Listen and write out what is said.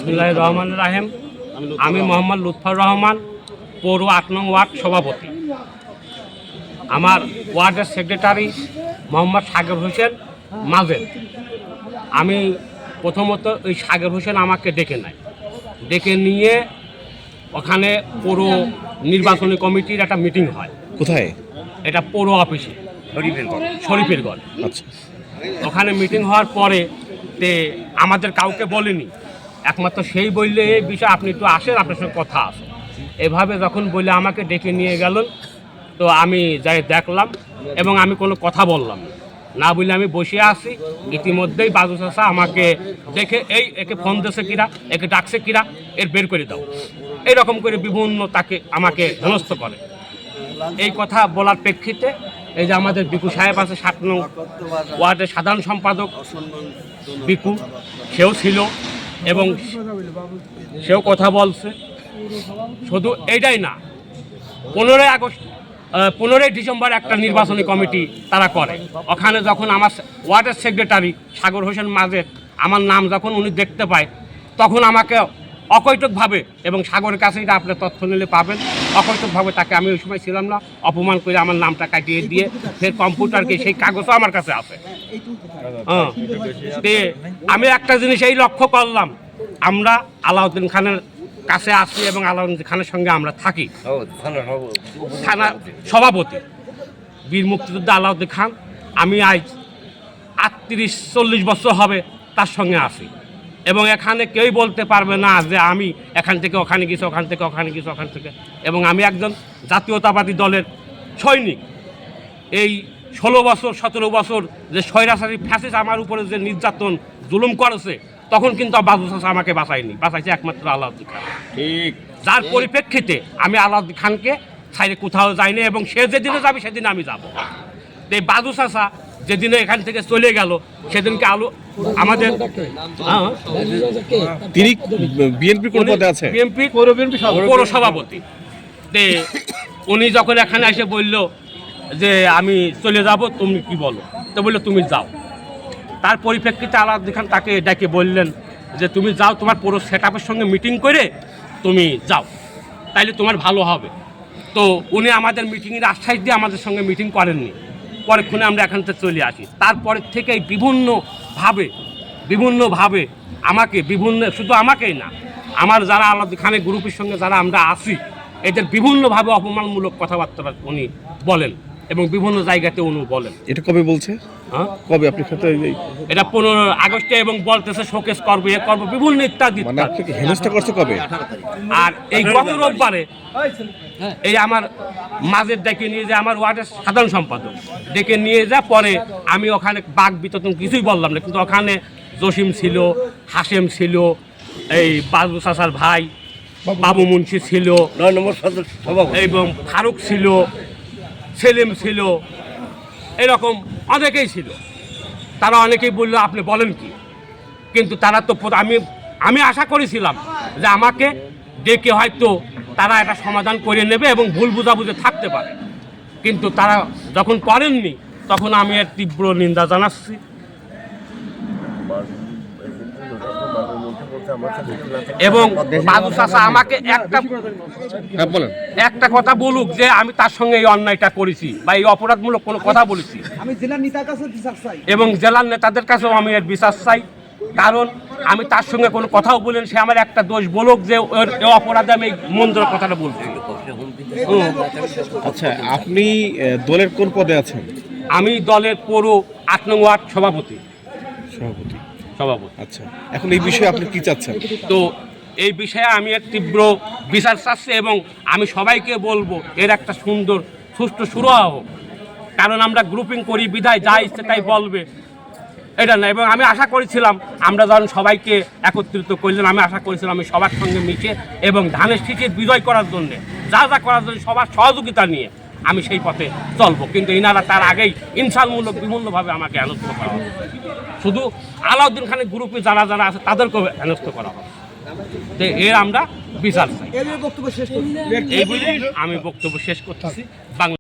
বিসমিল্লাহির রহমানির রহিম। আমি মোহাম্মদ লুৎফর রহমান, পৌর ৮ নং ওয়ার্ড সভাপতি। আমার ওয়ার্ডের সেক্রেটারি মোহাম্মদ সাগর হোসেন মাজেদ। আমি প্রথমত ওই সাগর হোসেন আমাকে ডেকে নিয়ে ওখানে পৌর নির্বাচনী কমিটির একটা মিটিং হয়। কোথায়? এটা পৌর অফিসে, শরীফেরগঞ্জ। আচ্ছা, ওখানে মিটিং হওয়ার পরে আমাদের কাউকে বলেনি, একমাত্র সেই বললে এই বিষয়ে আপনি একটু আসেন, আপনার সঙ্গে কথা আছে। এভাবে যখন বলে আমাকে ডেকে নিয়ে গেলেন, তো আমি যাই দেখলাম এবং আমি কোনো কথা বললাম না বলে আমি বসে আছি। ইতিমধ্যেই বাজু চাচা আমাকে দেখে একে ফোন দিয়েছে কিরা, একে ডাকছে কিরা, এর বের করে দাও, এইরকম করে বিভিন্ন আমাকে হেনস্থ করে। এই কথা বলার প্রেক্ষিতে এই যে আমাদের বিকু সাহেব আছে ৭ নং ওয়ার্ডের সাধারণ সম্পাদক বিকু, সেও ছিল এবং সেও কথা বলছে। শুধু এইটাই না, 15ই ডিসেম্বর একটা নির্বাচনী কমিটি তারা করে। ওখানে যখন আমার ওয়ার্ডের সেক্রেটারি সাগর হোসেন মাজেদ আমার নাম যখন উনি দেখতে পায়, তখন আমাকে অকৈটকভাবে, এবং সাগরের কাছে এটা আপনার তথ্য নিলে পাবেন, অকৈটকভাবে তাকে, আমি ওই সময় ছিলাম না, অপমান করে আমার নামটা কাটিয়ে দিয়ে ফের কম্পিউটারকে, সেই কাগজও আমার কাছে আছে। আমি একটা জিনিস এই লক্ষ্য করলাম, আমরা আলাউদ্দিন খানের কাছে আসি এবং আলাউদ্দিন খানের সঙ্গে আমরা থাকি। থানা সভাপতি বীর মুক্তিযোদ্ধা আলাউদ্দিন খান, আমি আজ 38-40 বছর হবে তার সঙ্গে আসি, এবং এখানে কেউই বলতে পারবে না যে আমি এখান থেকে ওখানে গেছি, ওখান থেকে ওখানে গেছি, ওখান থেকে। এবং আমি একজন জাতীয়তাবাদী দলের সৈনিক। এই 16 বছর 17 বছর যে স্বৈরাচারী ফ্যাসিস্ট আমার উপরে যে নির্যাতন জুলুম করেছে, তখন কিন্তু বাজু চাচা আমাকে বাঁচাইছে একমাত্র আলাউদ্দিন খান। ঠিক, যার পরিপ্রেক্ষিতে আমি আলাউদ্দিন খানকে ছাইরে কোথাও যাইনি, এবং সে যেদিনে যাবে সেদিন আমি যাব। এই বাজু চাচা যেদিনে এখান থেকে চলে গেল, সেদিনকে আমাদের তিনি বিএনপি কোন পদে আছে? বিএনপি পৌর সভাপতি। উনি যখন এখানে এসে বলল যে আমি চলে যাব, তুমি কি বলো, তো বললো তুমি যাও। তার পরিপ্রেক্ষিতে আলাউদ্দিন খান তাকে ডেকে বললেন যে তুমি যাও, তোমার পুরো সেটআপের সঙ্গে মিটিং করে তুমি যাও, তাইলে তোমার ভালো হবে। তো উনি আমাদের মিটিংয়ের আশ্বাস দিয়ে আমাদের সঙ্গে মিটিং করেননি। পরেক্ষণে আমরা এখান থেকে চলে আসি। তারপরের থেকেই বিভিন্নভাবে আমাকে শুধু আমাকেই না, আমার যারা আলাউদ্দিন খানের গ্রুপের সঙ্গে যারা আমরা আসি, এদের বিভিন্নভাবে অপমানমূলক কথাবার্তা উনি বলেন এবং বিভিন্ন জায়গাতে উনি বলেন। এটা কবে বলছে? কবে আপনি এটা 15 আগস্টে, এবং বলতেছে শোকেস করবে, এ করবো, বিভিন্ন ইত্যাদি। মানে আপনাকে হেনস্থা করছে কবে? আর এই গত রোববারে এই আমার মাজেদ ডেকে নিয়ে যায়, আমার ওয়ার্ডের সাধারণ সম্পাদক ডেকে নিয়ে যায়। পরে আমি ওখানে বাঘ বিতর্ক কিছুই বললাম না, কিন্তু ওখানে জসিম ছিল, হাশেম ছিল, এই বাজু চাচার ভাই বাবু মুন্সি ছিল, 9 নম্বর এবং ফারুক ছিল, সেলিম ছিল, এরকম অনেকেই ছিল। তারা অনেকেই বললো আপনি বলেন কি, কিন্তু তারা তো আমি আশা করেছিলাম যে আমাকে ডেকে হয়তো তারা একটা সমাধান করে নেবে এবং ভুল বুঝাবুঝি থাকতে পারে, কিন্তু তারা যখন করেননি, তখন আমি এর তীব্র নিন্দা জানাচ্ছি। এবং বাজু চাচা আমাকে একটা কথা বলুক যে আমি তার সঙ্গে এই অন্যায়টা করেছি বা এই অপরাধমূলক কোনো কথা বলেছি, আমি জেলার নেতার কাছে বিচার চাই এবং জেলার নেতাদের কাছেও আমি এর বিচার চাই। কারণ আমি তার সঙ্গে কোনো কথাও বলেন, সে আমার একটা দোষ বলুক যে ওর অপরাধে আমি মন্দির কথাটা বলছি। আচ্ছা, আপনি দলের কোন পদে আছেন? আমি দলের পৌর 8 নং ওয়ার্ড সভাপতি। আচ্ছা, এখন এই বিষয়ে আপনি কি চাচ্ছেন? তো এই বিষয়ে আমি এক তীব্র বিচার চাচ্ছি, এবং আমি সবাইকে বলবো এর একটা সুন্দর সুষ্ঠু শুরু হোক। কারণ আমরা গ্রুপিং করি বিধায় যা ইচ্ছে তাই বলবে, এটা না। এবং আমি আশা করেছিলাম আমরা যখন সবাইকে একত্রিত করলেন, আমি আশা করেছিলাম আমি সবার সঙ্গে মিশে এবং ধানের শীষের বিজয় করার জন্যে যা করার জন্য সবার সহযোগিতা নিয়ে আমি সেই পথে চলবো। কিন্তু ইনারা তার আগেই ইনসানমূলক বিভিন্নভাবে আমাকে হেনস্থ করা হবে। শুধু আলাউদ্দিন খানের গ্রুপে যারা আছে তাদেরকেও হেনস্থ করা হবে। এর আমরা বিচার চাই। এই বলে আমি বক্তব্য শেষ করতেছি।